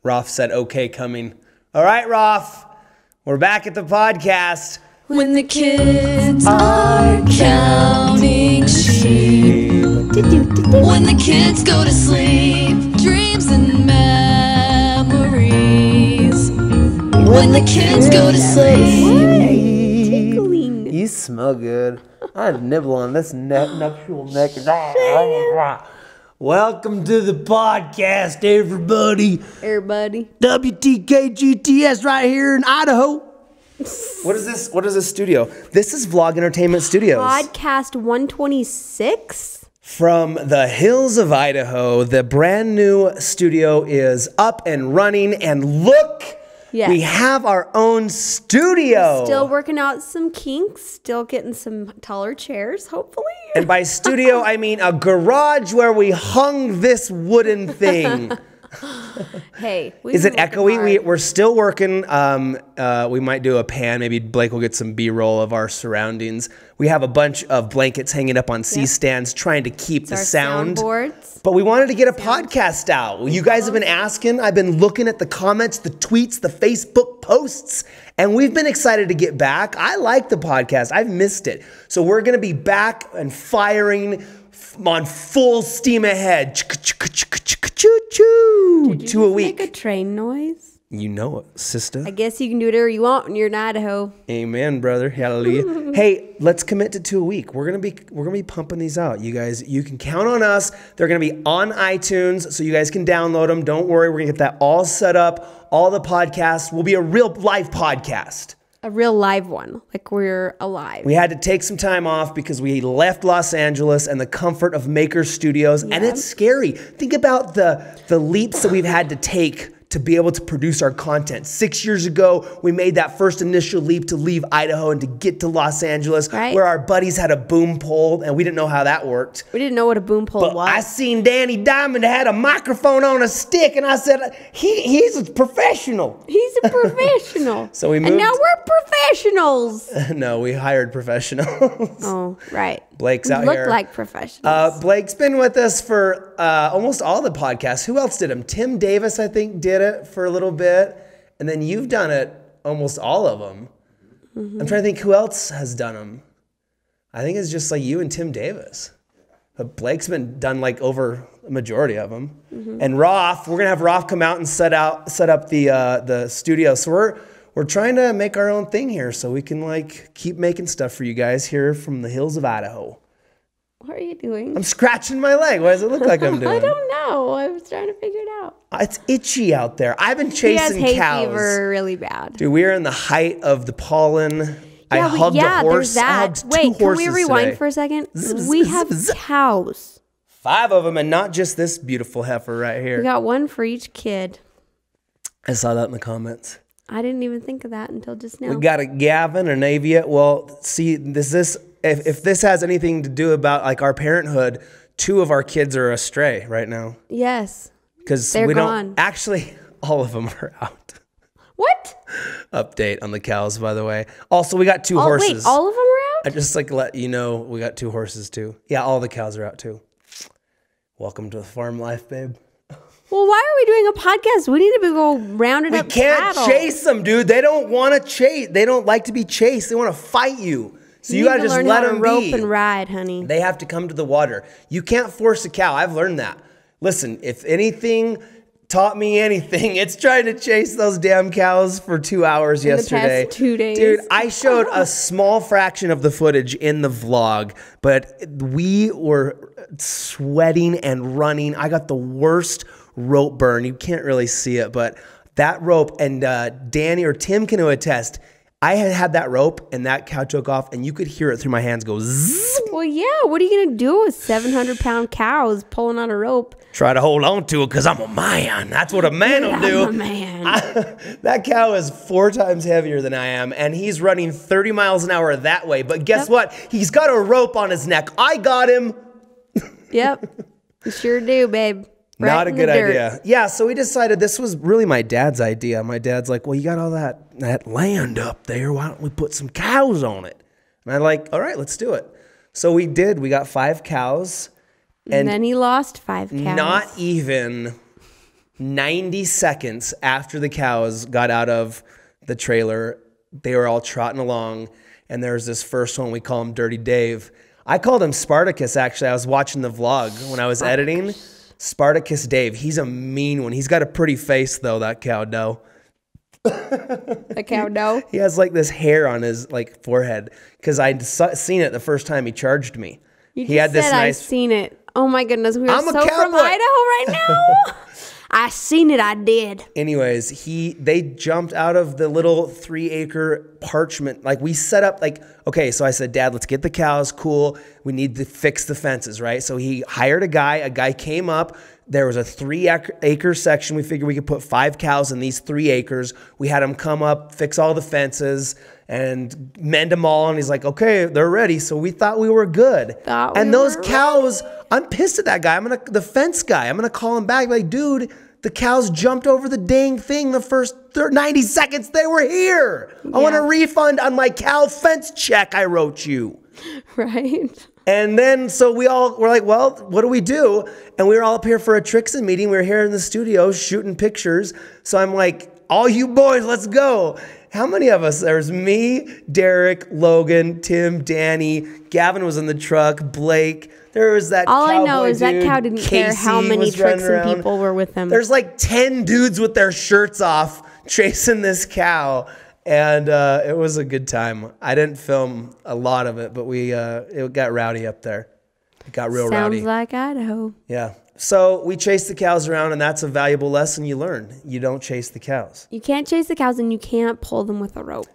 Roth said, okay, coming. All right, Roth, we're back at the podcast. When the kids are counting sheep, when the kids go to sleep, dreams and memories. When the kids go to sleep. Tickling. You smell good. I had a nibble on this nuptial neck. Welcome to the podcast, everybody. Everybody. WTKGTS right here in Idaho. What is this? What is this studio? This is Vlog Entertainment Studios. Podcast 126. From the hills of Idaho, the brand new studio is up and running. And look, Yes. we have our own studio. Still working out some kinks. Still getting some taller chairs, hopefully. And by studio, I mean a garage where we hung this wooden thing. Hey, Is it echoey? We're still working. We might do a pan. Maybe Blake will get some B-roll of our surroundings. We have a bunch of blankets hanging up on C-stands trying to keep the sound. Soundboards. But we wanted to get a podcast out. You guys have been asking. I've been looking at the comments, the tweets, the Facebook posts, and we've been excited to get back. I like the podcast. I've missed it. So we're going to be back and firing on full steam ahead. Choo-choo. Did you To a just week. make a train noise? You know it, sister. I guess you can do whatever you want when you're in Idaho. Amen, brother. Hallelujah. Hey, let's commit to 2 a week. We're gonna be pumping these out. You guys, you can count on us. They're gonna be on iTunes, so you guys can download them. Don't worry, we're gonna get that all set up. All the podcasts will be a real live podcast. A real live one, like we're alive. We had to take some time off because we left Los Angeles and the comfort of Maker Studios, and it's scary. Think about the leaps that we've had to take to be able to produce our content. 6 years ago, we made that first initial leap to leave Idaho and to get to Los Angeles, where our buddies had a boom pole, and we didn't know how that worked. We didn't know what a boom pole was. I seen Danny Diamond had a microphone on a stick, and I said, he's a professional. He's a professional. So we moved. And now we're professionals. No, we hired professionals. Oh, right. Blake's out Look here. like professionals. Blake's been with us for almost all the podcasts. Who else did them? Tim Davis, I think, did it for a little bit. And then you've done it almost all of them. I'm trying to think who else has done them. I think it's just like you and Tim Davis. But Blake's been done like over a majority of them. And Roth, we're going to have Roth come out and set up the studio. So we're trying to make our own thing here so we can like keep making stuff for you guys here from the hills of Idaho. What are you doing? I'm scratching my leg. What does it look like I'm doing? I don't know. I was trying to figure it out. It's itchy out there. I've been chasing he has hay cows. fever really bad. Dude, we are in the height of the pollen. I hugged a horse. There's that. Wait, can we rewind today. for a second? We have cows. 5 of them, and not just this beautiful heifer right here. We got one for each kid. I saw that in the comments. I didn't even think of that until just now. We got a Gavin, an Avia. Well, see, if this has anything to do about like our parenthood, 2 of our kids are astray right now. Yes. Because They're we gone. don't actually. All of them are out. What? Update on the cows, by the way. Also, we got 2 horses. Wait, all of them are out? I just like let you know we got 2 horses too. Yeah, all the cows are out too. Welcome to the farm life, babe. Well, why are we doing a podcast? We need to go rounding up cattle. We can't chase them, dude. They don't want to chase. They don't like to be chased. They want to fight you. So you got to just let them be. Rope and ride, honey. They have to come to the water. You can't force a cow. I've learned that. Listen, if anything taught me anything, it's trying to chase those damn cows for 2 hours yesterday. The past 2 days. Dude, I showed a small fraction of the footage in the vlog, but we were sweating and running. I got the worst rope burn. You can't really see it, but that rope, and Danny or Tim can attest, I had that rope and that cow took off and you could hear it through my hands go zzz. Well, yeah. What are you going to do with 700-pound cows pulling on a rope? Try to hold on to it because I'm a man. That's what a man will do. I'm a man. That cow is 4 times heavier than I am, and he's running 30 miles an hour that way. But guess what? He's got a rope on his neck. I got him. Yep. You sure do, babe. Right Not a good idea. Yeah, so we decided this was really my dad's idea. My dad's like, well, you got all that land up there. Why don't we put some cows on it? And I'm like, all right, let's do it. So we did. We got 5 cows. And then he lost 5 cows. Not even 90 seconds after the cows got out of the trailer, they were all trotting along. And there's this first one, we call him Dirty Dave. I called him Spartacus, actually. I was watching the vlog when I was editing. Spartacus Dave. He's a mean one. He's got a pretty face, though, that cow doe. The cow doe? He has like this hair on his like forehead because I'd seen it the first time he charged me. He had this nice. I've seen it. Oh my goodness, we are I'm a so from cowboy. Idaho right now. I seen it. I did. Anyways, they jumped out of the little 3-acre parchment. Like we set up like, okay, so I said, Dad, let's get the cows. Cool. We need to fix the fences, right? So he hired a guy. A guy came up. There was a 3-acre section. We figured we could put 5 cows in these 3 acres. We had him come up, fix all the fences, and mend them all. And he's like, okay, they're ready. So we thought we were good. And those cows, I'm pissed at that guy. The fence guy. I'm gonna call him back. Like, dude, the cows jumped over the dang thing the first 90 seconds they were here. I want a refund on my cow fence check I wrote you. Right. And then, so we're like, well, what do we do? And we were all up here for a TRIXIN meeting. We were here in the studio shooting pictures. So I'm like, all you boys, let's go. How many of us? There's me, Derek, Logan, Tim, Danny. Gavin was in the truck, Blake. There was that all cowboy I know is dude. That cow didn't care how many TRIXIN people were with him. There's like 10 dudes with their shirts off chasing this cow. And it was a good time. I didn't film a lot of it, but it got rowdy up there. It got real rowdy. Sounds like Idaho. Yeah. So we chased the cows around, and that's a valuable lesson you learn. You don't chase the cows. You can't chase the cows, and you can't pull them with a rope.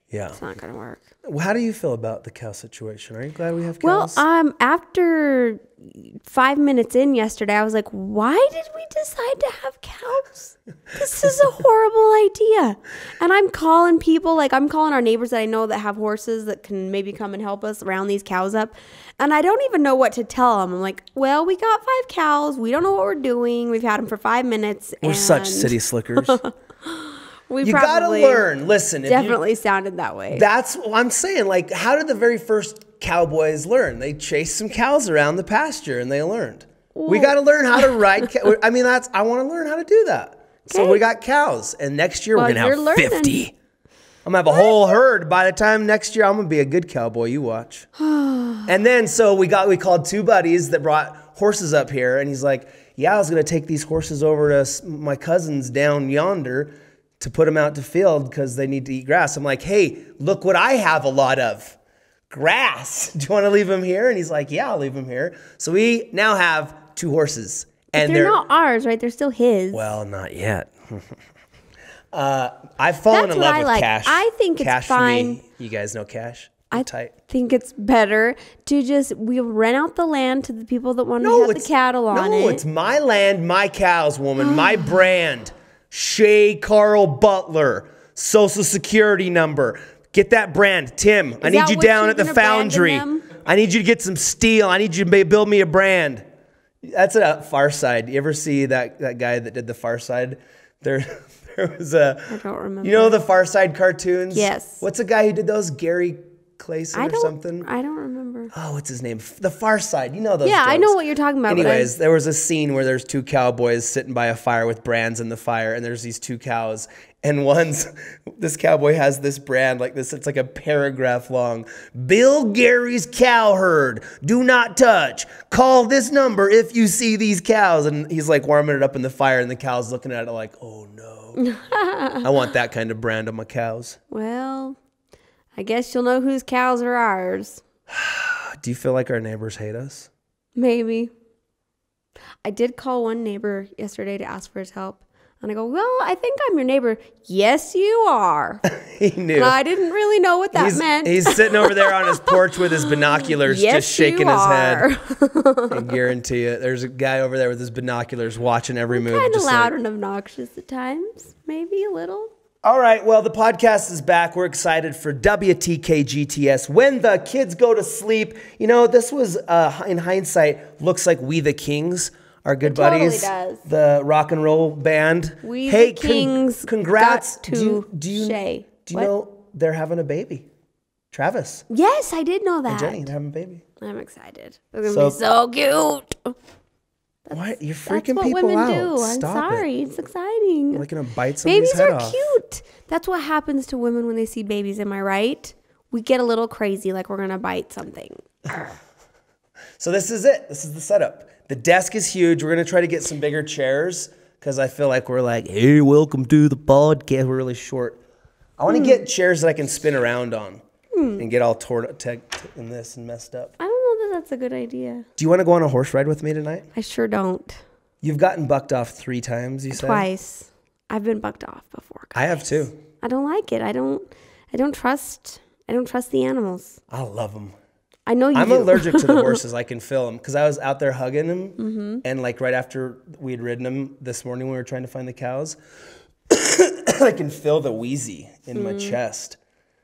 Yeah. It's not going to work. How do you feel about the cow situation? Are you glad we have cows? Well, after 5 minutes in yesterday, I was like, why did we decide to have cows? This is a horrible idea. And I'm calling people, I'm calling our neighbors that I know that have horses that can maybe come and help us round these cows up. And I don't even know what to tell them. I'm like, well, we got 5 cows. We don't know what we're doing. We've had them for 5 minutes. We're such city slickers. You gotta learn. Listen, definitely sounded that way. That's what I'm saying. Like, how did the very first cowboys learn? They chased some cows around the pasture, and they learned. We got to learn how to ride. I want to learn how to do that. Okay. So we got cows, and next year we're gonna have 50. I'm gonna have a whole herd. By the time next year, I'm gonna be a good cowboy. You watch. And then so we called 2 buddies that brought horses up here, and he's like, "Yeah, I was gonna take these horses over to my cousins down yonder." To put them out to field because they need to eat grass. I'm like, hey, look what I have a lot of. Grass. Do you want to leave them here? And he's like, yeah, I'll leave them here. So we now have 2 horses. And they're not ours, right? They're still his. Well, not yet. I've fallen in love with Cash. I think it's fine. You guys know Cash? I think it's better to we rent out the land to the people that want to have the cattle on it. No, it's my land, my cows, woman, my brand. Shay Carl Butler, social security number. Get that brand. Tim, I need you down at the foundry. I need you to get some steel. I need you to build me a brand. That's a Far Side. You ever see that guy that did the Far Side? There was I don't remember. You know the Far Side cartoons? Yes. What's the guy who did those? Gary Clayson or something? I don't remember. Oh, what's his name? The Far Side. You know those Yeah, jokes. I know what you're talking about. Anyways, there was a scene where there's 2 cowboys sitting by a fire with brands in the fire, and there's these 2 cows. And this cowboy has this brand like this. It's like a paragraph long. Bill Gary's cow herd. Do not touch. Call this number if you see these cows. And he's like warming it up in the fire, and the cow's looking at it like, oh no. I want that kind of brand on my cows. Well, I guess you'll know whose cows are ours. Do you feel like our neighbors hate us? Maybe. I did call one neighbor yesterday to ask for his help. And I go, well, I think I'm your neighbor. Yes, you are. He knew. And I didn't really know what that meant. He's sitting over there on his porch with his binoculars, just shaking his head. I guarantee it. There's a guy over there with his binoculars watching every move. Kind of loud and obnoxious at times. Maybe a little. All right, well, the podcast is back. We're excited for WTKGTS, When the Kids Go to Sleep. You know, this was, in hindsight, looks like We the Kings, our good buddies. Totally does. The rock and roll band. We the Kings congrats. got to do you what? know they're having a baby? Travis. Yes, I did know that. And Jenny, they're having a baby. I'm excited. They're going to be so cute. What? You're That's freaking what people women out. do. I'm Stop sorry. it. It's exciting. You're like going to bite somebody's Babies head are off. cute. That's what happens to women when they see babies. Am I right? We get a little crazy, like we're going to bite something. So this is it. This is the setup. The desk is huge. We're going to try to get some bigger chairs because I feel like we're like, hey, welcome to the podcast. We're really short. I want to get chairs that I can spin around on and get all torn up in this and messed up. I don't know that that's a good idea. Do you want to go on a horse ride with me tonight? I sure don't. You've gotten bucked off 3 times, you said? Twice. I've been bucked off before. Guys. I have too. I don't like it. I don't trust the animals. I love them. I know you I'm do. allergic to the horses. I can feel them because I was out there hugging them, and like right after we had ridden them this morning when we were trying to find the cows, I can feel the wheezy in my chest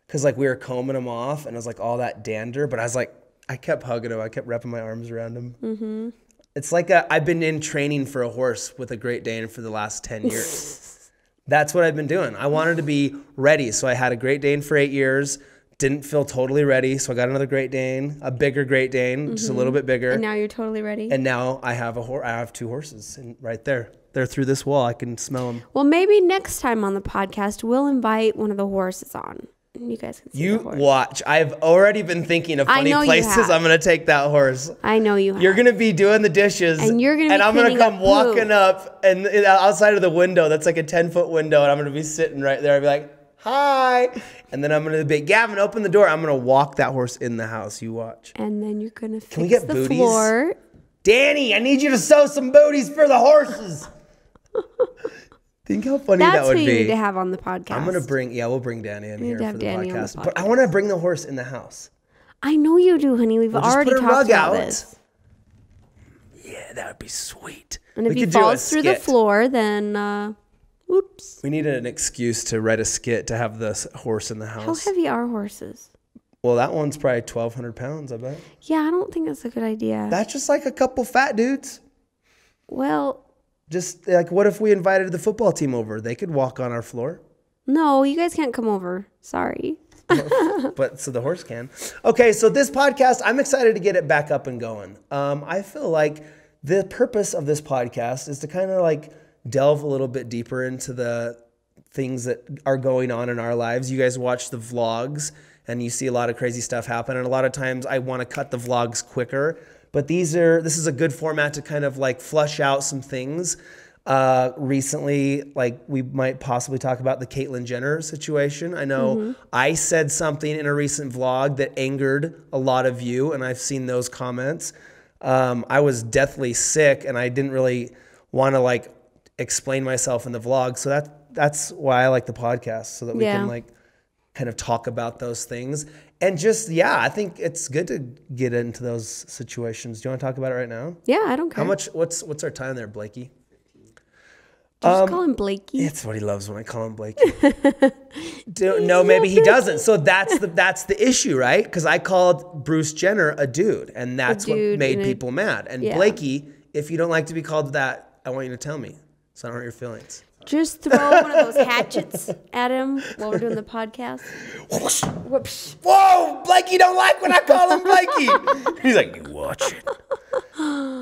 because like we were combing them off, and it was like all that dander. But I was like, I kept hugging them. I kept wrapping my arms around them. It's like I've been in training for a horse with a Great Dane for the last 10 years. That's what I've been doing. I wanted to be ready, so I had a Great Dane for 8 years. Didn't feel totally ready, so I got another Great Dane, a bigger Great Dane, just a little bit bigger. And now you're totally ready. And now I have I have 2 horses, and right there, they're through this wall. I can smell them. Well, maybe next time on the podcast we'll invite one of the horses on. And you guys can see You the horse. watch. I've already been thinking of funny know you places have. I'm going to take that horse. I know you have. You're gonna be doing the dishes, And you're gonna be and I'm gonna cleaning come up poo. walking up and outside of the window. That's like a 10-foot window, and I'm gonna be sitting right there. I'll be like, "Hi," and then I'm gonna be, Gavin, open the door. I'm gonna walk that horse in the house. You watch. And then you're going to fix we get the booties? floor. Danny, I need you to sew some booties for the horses. Think how funny That's that would who you be. need to have on the podcast. I'm gonna we'll bring Danny in here to for have the Danny on the podcast. But I want to bring the horse in the house. I know you do, honey. We've We'll just already put a talked rug about out. this. Yeah, that would be sweet. And if We he could do a falls through the skit. floor, then oops. We needed an excuse to write a skit to have this horse in the How house. heavy are horses? Well, that one's probably 1,200 pounds, I bet. Yeah, I don't think that's a good idea. That's just like a couple fat dudes. Well, Just like, what if we invited the football team over? They could walk on our floor. no, you guys can't come over. Sorry. But so the horse can. Okay, so this podcast, I'm excited to get it back up and going. I feel like the purpose of this podcast is to kind of like delve a little bit deeper into the things that are going on in our lives. You guys watch the vlogs and you see a lot of crazy stuff happen. And a lot of times I want to cut the vlogs quicker, but this is a good format to kind of like flush out some things. Recently, like we might possibly talk about the Caitlyn Jenner situation. I know I said something in a recent vlog that angered a lot of you, and I've seen those comments. I was deathly sick, and I didn't really want to like explain myself in the vlog. So that's why I like the podcast, so that we can like kind of talk about those things. And just, I think it's good to get into those situations. Do you want to talk about it right now? Yeah, I don't care. How much, what's our time there, Blakey? Just call him Blakey. It's what he loves when I call him Blakey. No, maybe he doesn't. So that's the issue, right? Because I called Bruce Jenner a dude, and that's what made people mad. And Blakey, if you don't like to be called that, I want you to tell me so I don't hurt your feelings. Just throw one of those hatchets at him while we're doing the podcast. Whoops. Whoa, Blakey don't like when I call him Blakey. He's like, you watch it.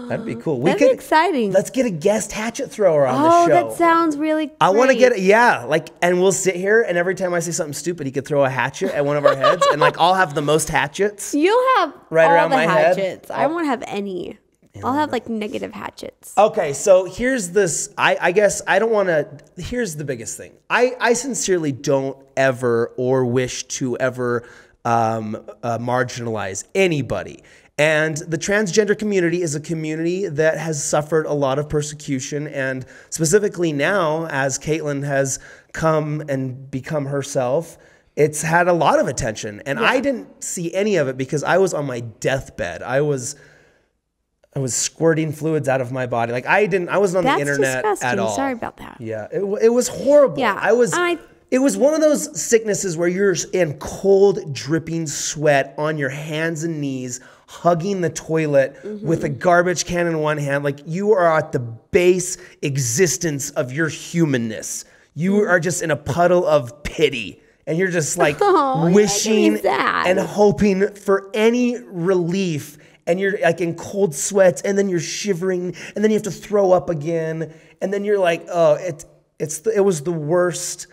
That'd be cool. That'd be exciting. Let's get a guest hatchet thrower on the show. Oh, that sounds really great. I want to get it. Yeah. And we'll sit here, and every time I say something stupid, he could throw a hatchet at one of our heads, and like I'll have the most hatchets. You'll have right all around the my head. hatchets. I won't have any. I'll have like negative hatchets. Okay, so here's this. I guess I don't want to. Here's the biggest thing. I sincerely don't ever or wish to ever marginalize anybody. And the transgender community is a community that has suffered a lot of persecution. And specifically now, as Caitlyn has come and become herself, it's had a lot of attention. And I didn't see any of it because I was on my deathbed. I was squirting fluids out of my body. Like I wasn't on the internet disgusting. at all. Sorry about that. Yeah, it was horrible. Yeah, it was one of those sicknesses where you're in cold, dripping sweat on your hands and knees, hugging the toilet with a garbage can in one hand. Like you are at the base existence of your humanness. You are just in a puddle of pity. And you're just like wishing and hoping for any relief. and you're like in cold sweats, and then you're shivering, and then you have to throw up again, and then you're like, oh, it was the worst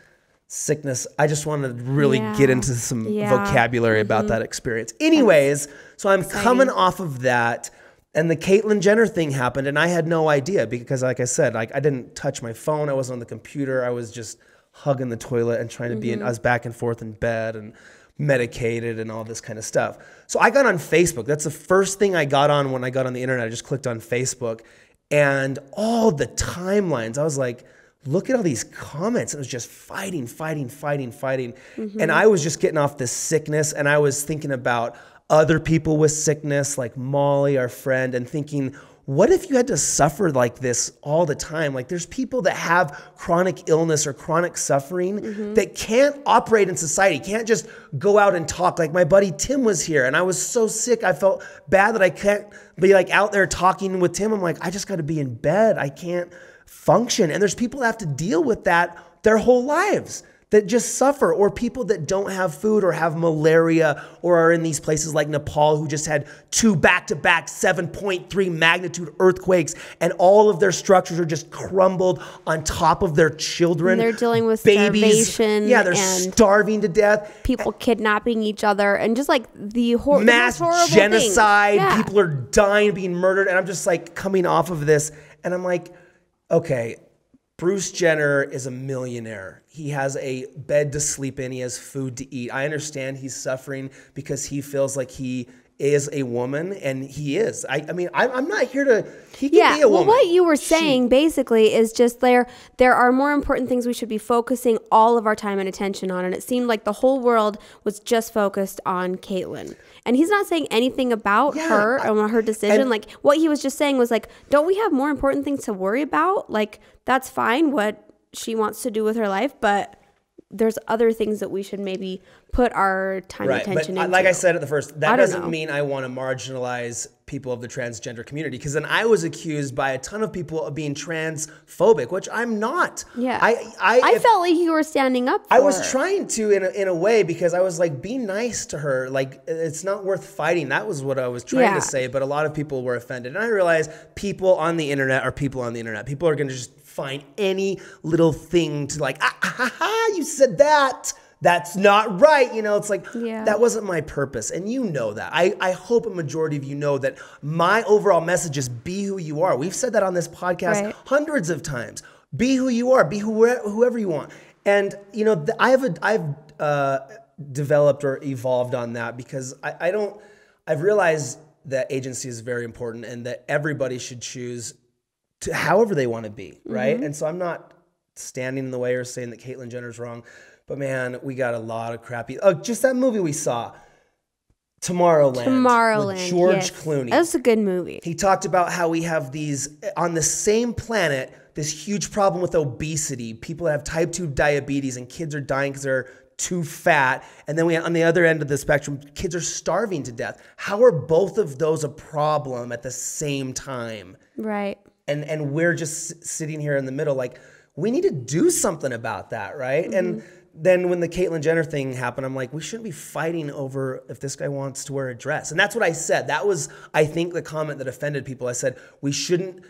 sickness. I just want to really get into some vocabulary about that experience. Anyways, so I'm coming off of that, and the Caitlyn Jenner thing happened, and I had no idea because, like I said, like I didn't touch my phone. I wasn't on the computer. I was just hugging the toilet and trying to be I was back and forth in bed and medicated and all this kind of stuff. So I got on Facebook. That's the first thing I got on when I got on the internet. I just clicked on Facebook, and all the timelines, I was like, look at all these comments. It was just fighting. And I was just getting off this sickness, and I was thinking about other people with sickness, like Molly, our friend, and thinking, what if you had to suffer like this all the time? Like there's people that have chronic illness or chronic suffering that can't operate in society, can't just go out and talk. Like my buddy Tim was here, and I was so sick. I felt bad that I can't be like out there talking with Tim. I'm like, I just got to be in bed. I can't function. And there's people that have to deal with that their whole lives, that just suffer, or people that don't have food or have malaria or are in these places like Nepal who just had 2 back-to-back 7.3 magnitude earthquakes, and all of their structures are just crumbled on top of their children. And they're dealing with babies. starvation. Yeah, they're starving to death. People kidnapping each other, and just like the mass horrible genocide. Yeah. People are dying, being murdered. And I'm just like coming off of this, and I'm like, okay, Bruce Jenner is a millionaire. He has a bed to sleep in. He has food to eat. I understand he's suffering because he feels like he is a woman, and he is. I mean, I'm not here to, he can be a woman. Well, what you were saying basically is just there are more important things we should be focusing all of our time and attention on. And it seemed like the whole world was just focused on Caitlyn. And he's not saying anything about her and her decision. Like what he was just saying was like, don't we have more important things to worry about? Like that's fine what she wants to do with her life, but there's other things that we should maybe put our time and attention into. Like I said at the first, that doesn't mean I want to marginalize people of the transgender community, because then I was accused by a ton of people of being transphobic, which I'm not. Yeah, I felt like you were standing up for I was trying to in a way, because I was like, be nice to her. Like, it's not worth fighting. That was what I was trying to say, but a lot of people were offended. And I realized people on the internet are people on the internet. People are going to just find any little thing to like, you said that. That's not right. You know, it's like, that wasn't my purpose. And you know that. I hope a majority of you know that my overall message is be who you are. We've said that on this podcast hundreds of times. Be who you are. Be whoever you want. And, you know, I've developed or evolved on that, because I've realized that agency is very important, and that everybody should choose to however they want to be, right? And so I'm not standing in the way or saying that Caitlyn Jenner's wrong, but man, we got a lot of crappy. Oh, just that movie we saw, Tomorrowland with George Clooney. That was a good movie. He talked about how we have these on the same planet, this huge problem with obesity. People that have type 2 diabetes, and kids are dying because they're too fat. And then on the other end of the spectrum, kids are starving to death. How are both of those a problem at the same time? Right. And we're just sitting here in the middle, like, we need to do something about that, right? And then when the Caitlyn Jenner thing happened, I'm like, we shouldn't be fighting over if this guy wants to wear a dress. And that's what I said. That was, I think, the comment that offended people. I said, we shouldn't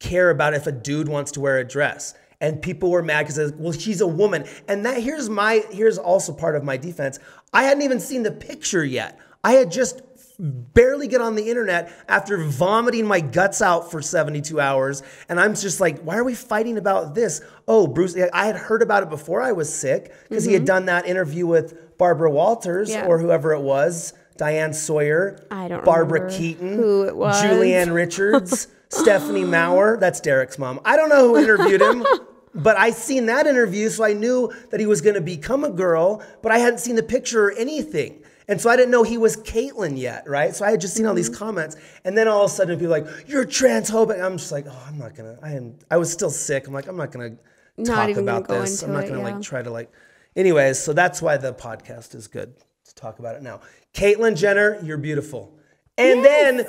care about if a dude wants to wear a dress. And people were mad because, well, she's a woman. And that here's also part of my defense. I hadn't even seen the picture yet. I had just barely get on the internet after vomiting my guts out for 72 hours. And I'm just like, why are we fighting about this? Oh, Bruce, I had heard about it before I was sick, because he had done that interview with Barbara Walters or whoever it was, Diane Sawyer, Barbara Keaton, who it was, Julianne Richards, Stephanie Maurer. That's Derek's mom. I don't know who interviewed him. But I seen that interview, so I knew that he was going to become a girl, but I hadn't seen the picture or anything. And so I didn't know he was Caitlyn yet, right? So I had just seen all these comments. And then all of a sudden people were like, you're transphobic. I'm just like, oh, I'm not going to. I was still sick. I'm like, I'm not going to talk about this. I'm not going to like try to like. Anyways, so that's why the podcast is good to talk about it now. Caitlyn Jenner, you're beautiful. And then,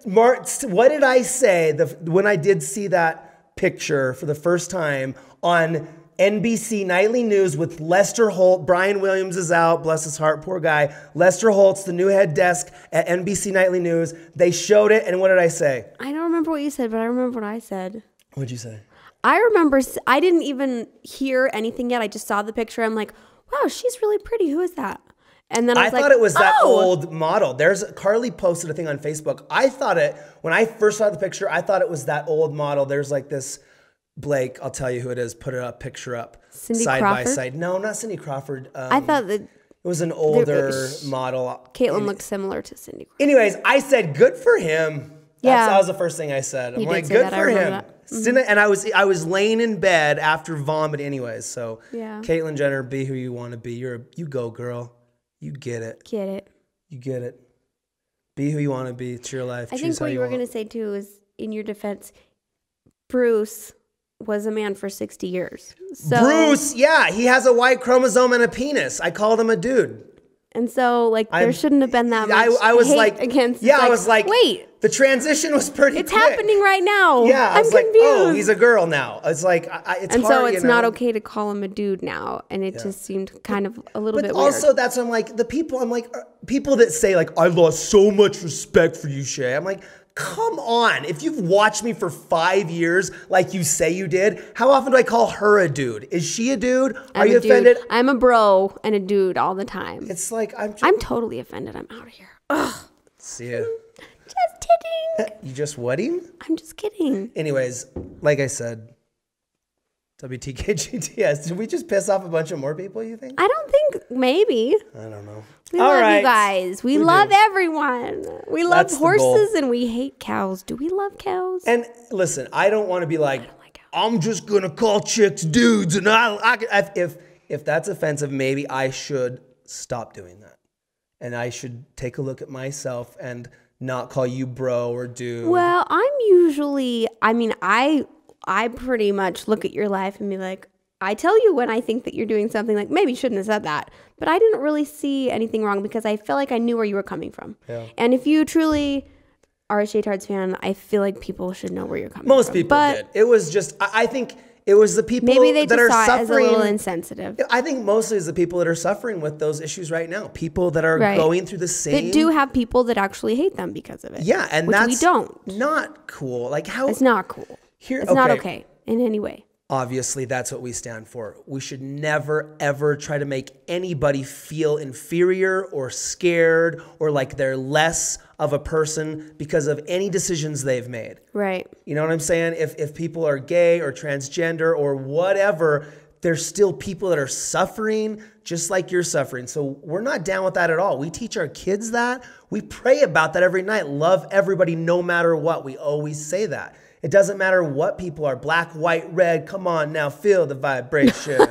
what did I say when I did see that picture for the first time on NBC Nightly News with Lester Holt. Brian Williams is out. Bless his heart. Poor guy. Lester Holt's the new head desk at NBC Nightly News. They showed it. And what did I say? I don't remember what you said, but I remember what I said. What'd you say? I remember I didn't even hear anything yet. I just saw the picture. I'm like, wow, she's really pretty. Who is that? And then I thought it was that old model. Carly posted a thing on Facebook. I thought it, when I first saw the picture, I thought it was that old model. There's like this Blake, I'll tell you who it is. Put it up, picture up. Cindy side Crawford? by side. No, not Cindy Crawford. I thought that it was an older model. Caitlin looked similar to Cindy Crawford. Anyways, I said, good for him. That was the first thing I said. I'm like, good for him. And I was laying in bed after vomiting anyways. So Caitlyn Jenner, be who you want to be. You go, girl. You get it. Get it. You get it. Be who you want to be. It's your life. I think what you were going to say too is, in your defense, Bruce was a man for 60 years. So, Bruce, yeah, he has a Y chromosome and a penis. I called him a dude. And so, like, there shouldn't have been that much I was hate like, against. Yeah, I was like, wait. The transition was pretty It's quick. happening right now. Yeah, I was I'm confused. like, oh, he's a girl now. It's like, it's and hard, so it's not okay to call him a dude now. And it just seemed kind of a little bit weird. But also, that's, I'm like, people that say, like, I lost so much respect for you, Shay. I'm like, come on. If you've watched me for 5 years, like you say you did, how often do I call her a dude? Is she a dude? Are you offended? I'm a bro and a dude all the time. It's like, I'm totally offended. I'm out of here. Ugh. See ya. Just kidding. You just wedding? I'm just kidding. Anyways, like I said, WTKGTS. Did we just piss off a bunch of more people, you think? I don't think, maybe. I don't know. We love you guys. We love everyone. We love horses and we hate cows. Do we love cows? And listen, I don't want to be like I'm just going to call chicks dudes. And if that's offensive, maybe I should stop doing that. And I should take a look at myself and not call you bro or dude. Well, I pretty much look at your life and be like, I tell you when I think that you're doing something, like, maybe you shouldn't have said that. But I didn't really see anything wrong because I felt like I knew where you were coming from. Yeah. And if you truly are a Shaytards fan, I feel like people should know where you're coming from. Most people did. It was just, I think it was the people maybe they that just are saw it suffering. As a little insensitive. I think mostly it's the people that are suffering with those issues right now. People that are going through the same. They do have people that actually hate them because of it. Yeah, and which that's we don't. Not cool. Like how? It's not cool. It's not okay in any way. Obviously, that's what we stand for. We should never, ever try to make anybody feel inferior or scared or like they're less of a person because of any decisions they've made. Right. You know what I'm saying? If people are gay or transgender or whatever, there's still people that are suffering just like you're suffering. So we're not down with that at all. We teach our kids that. We pray about that every night. Love everybody no matter what. We always say that. It doesn't matter what people are, black, white, red. Come on now, feel the vibration.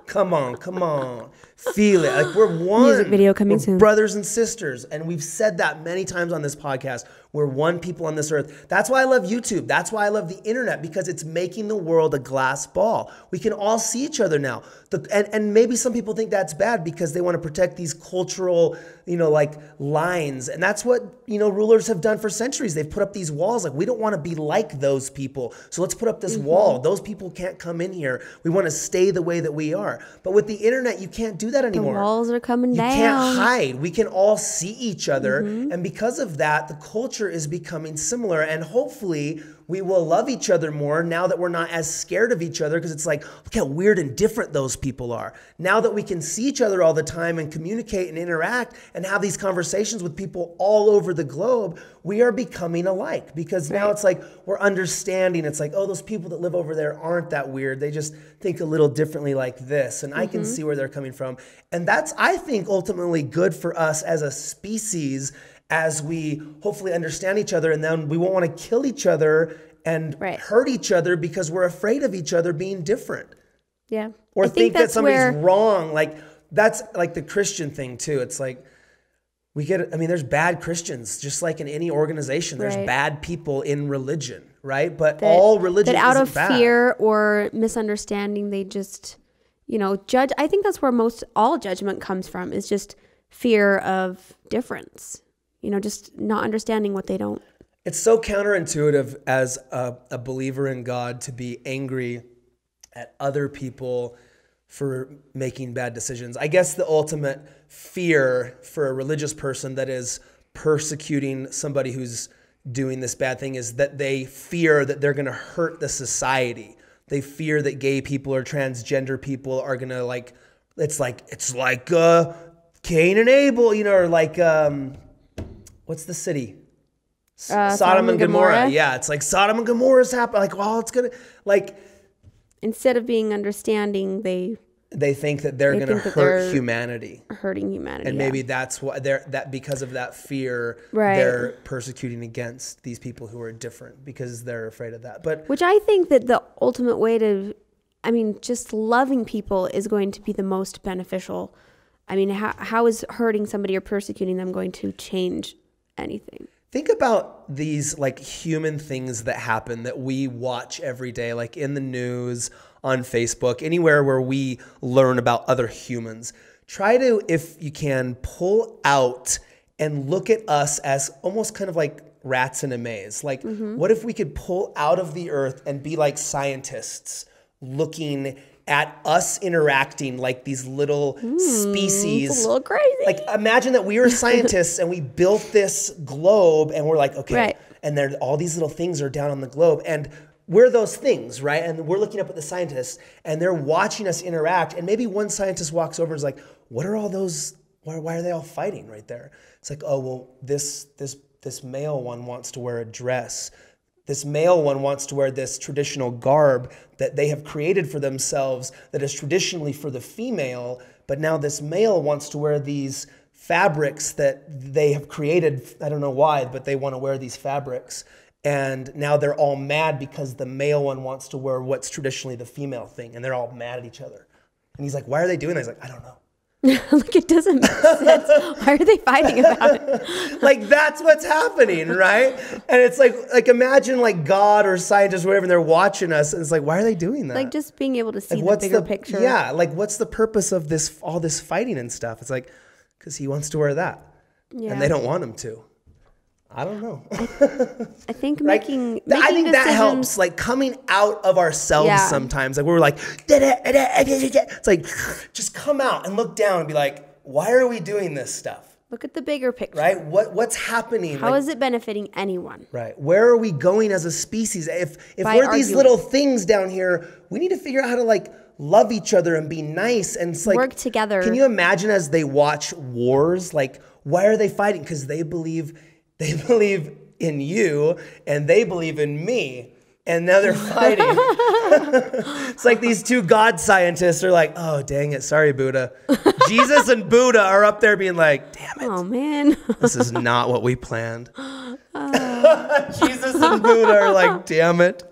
Come on. Feel it. Like we're one. Music video coming soon. Brothers and sisters. And we've said that many times on this podcast. We're one people on this earth. That's why I love YouTube. That's why I love the internet, because it's making the world a glass ball. We can all see each other now. And maybe some people think that's bad because they want to protect these cultural, like lines. And that's what, rulers have done for centuries. They've put up these walls. Like, we don't want to be like those people. So let's put up this wall. Those people can't come in here. We want to stay the way that we are. But with the internet, you can't do that anymore. The walls are coming down. You can't hide. We can all see each other. And because of that, the culture is becoming similar. And hopefully we will love each other more now that we're not as scared of each other, because it's like, look how weird and different those people are. Now that we can see each other all the time and communicate and interact and have these conversations with people all over the globe, we are becoming alike, because now it's like we're understanding. It's like, oh, those people that live over there aren't that weird. They just think a little differently like this. And I can see where they're coming from. And that's, I think, ultimately good for us as a species, as we hopefully understand each other, and then we won't want to kill each other and hurt each other because we're afraid of each other being different. Yeah. Or think that somebody's wrong. Like, that's like the Christian thing too. It's like, there's bad Christians, just like in any organization. There's bad people in religion, right? But all religion isn't bad. That out of fear or misunderstanding, they just, judge. I think that's where all judgment comes from, is just fear of difference. Just not understanding what they don't. It's so counterintuitive as a believer in God to be angry at other people for making bad decisions. I guess the ultimate fear for a religious person that is persecuting somebody who's doing this bad thing is that they fear that they're going to hurt the society. They fear that gay people or transgender people are going to it's like Cain and Abel, or like, what's the city? Sodom and Gomorrah. Yeah, it's like Sodom and Gomorrah's happened. Like, well, it's going to, instead of being understanding, they think that they're going to hurt humanity. Hurting humanity. And maybe that's why because of that fear, they're persecuting against these people who are different because they're afraid of that. But which I think that the ultimate way to, just loving people is going to be the most beneficial. How is hurting somebody or persecuting them going to change anything? Think about these human things that happen that we watch every day, like in the news, on Facebook, anywhere where we learn about other humans. Try to, if you can, pull out and look at us as almost kind of like rats in a maze. What if we could pull out of the earth and be like scientists looking at us interacting like these little species. It's a little crazy. Imagine that we were scientists and we built this globe and we're like, okay, and there all these little things are down on the globe and we're those things, right? And we're looking up at the scientists and they're watching us interact. And maybe one scientist walks over and is like, what are all those, why are they all fighting right there? It's like, oh, well, this male one wants to wear a dress. This male one wants to wear this traditional garb that they have created for themselves that is traditionally for the female, but now this male wants to wear these fabrics that they have created. I don't know why, but they want to wear these fabrics. And now they're all mad because the male one wants to wear what's traditionally the female thing, and they're all mad at each other. And he's like, why are they doing that? He's like, I don't know. It doesn't make sense. Why are they fighting about it? That's what's happening, right? And it's like imagine God or scientists or whatever, and they're watching us, and it's like, why are they doing that? Just being able to see the bigger picture. Yeah, what's the purpose of all this fighting and stuff? It's like, because he wants to wear that, and they don't want him to. I don't know. I think making I think that helps, coming out of ourselves sometimes. We're like, it's like, just come out and look down and be like, why are we doing this stuff? Look at the bigger picture. Right? What's happening? How is it benefiting anyone? Right. Where are we going as a species? If we're these little things down here, we need to figure out how to love each other and be nice and it's work together. Can you imagine as they watch wars, why are they fighting? Because they believe in you and they believe in me and now they're fighting. It's like these two God scientists are like, oh, dang it. Sorry, Buddha. Jesus and Buddha are up there being like, damn it. Oh, man. This is not what we planned. Jesus and Buddha are like, damn it.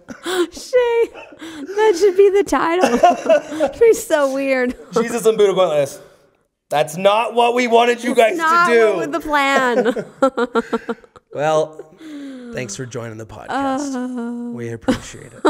Shay, that should be the title. It'd be so weird. Jesus and Buddha going like this. That's not what we wanted you guys to do. Not what the plan. Well, thanks for joining the podcast. We appreciate it.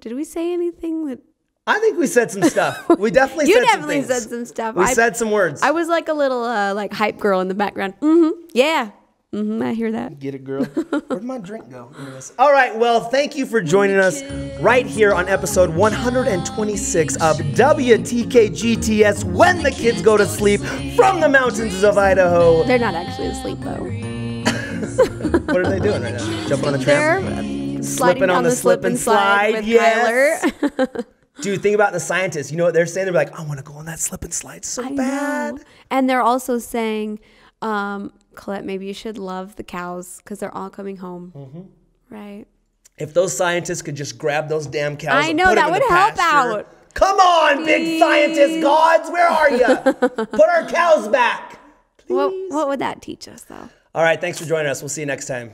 Did we say anything that... I think we said some stuff. We definitely said some things. You definitely said some stuff. We said some words. I was like a little hype girl in the background. Mm-hmm. Yeah. Mm-hmm, I hear that. Get it, girl. Where'd my drink go? All right. Well, thank you for joining us right here on episode 126 of WTKGTS When the Kids Go to Sleep from the mountains of Idaho. They're not actually asleep, though. What are they doing right now? Jumping on the tramp? They're slipping on the slip and slide with Tyler. Dude, think about the scientists. You know what they're saying? They're like, I want to go on that slip and slide so bad. Know. And they're also saying... Colette, maybe you should love the cows because they're all coming home. Mm-hmm. Right. If those scientists could just grab those damn cows I know, that would help out. Come on, big scientist gods. Where are you? Put our cows back. Please. What would that teach us, though? All right. Thanks for joining us. We'll see you next time.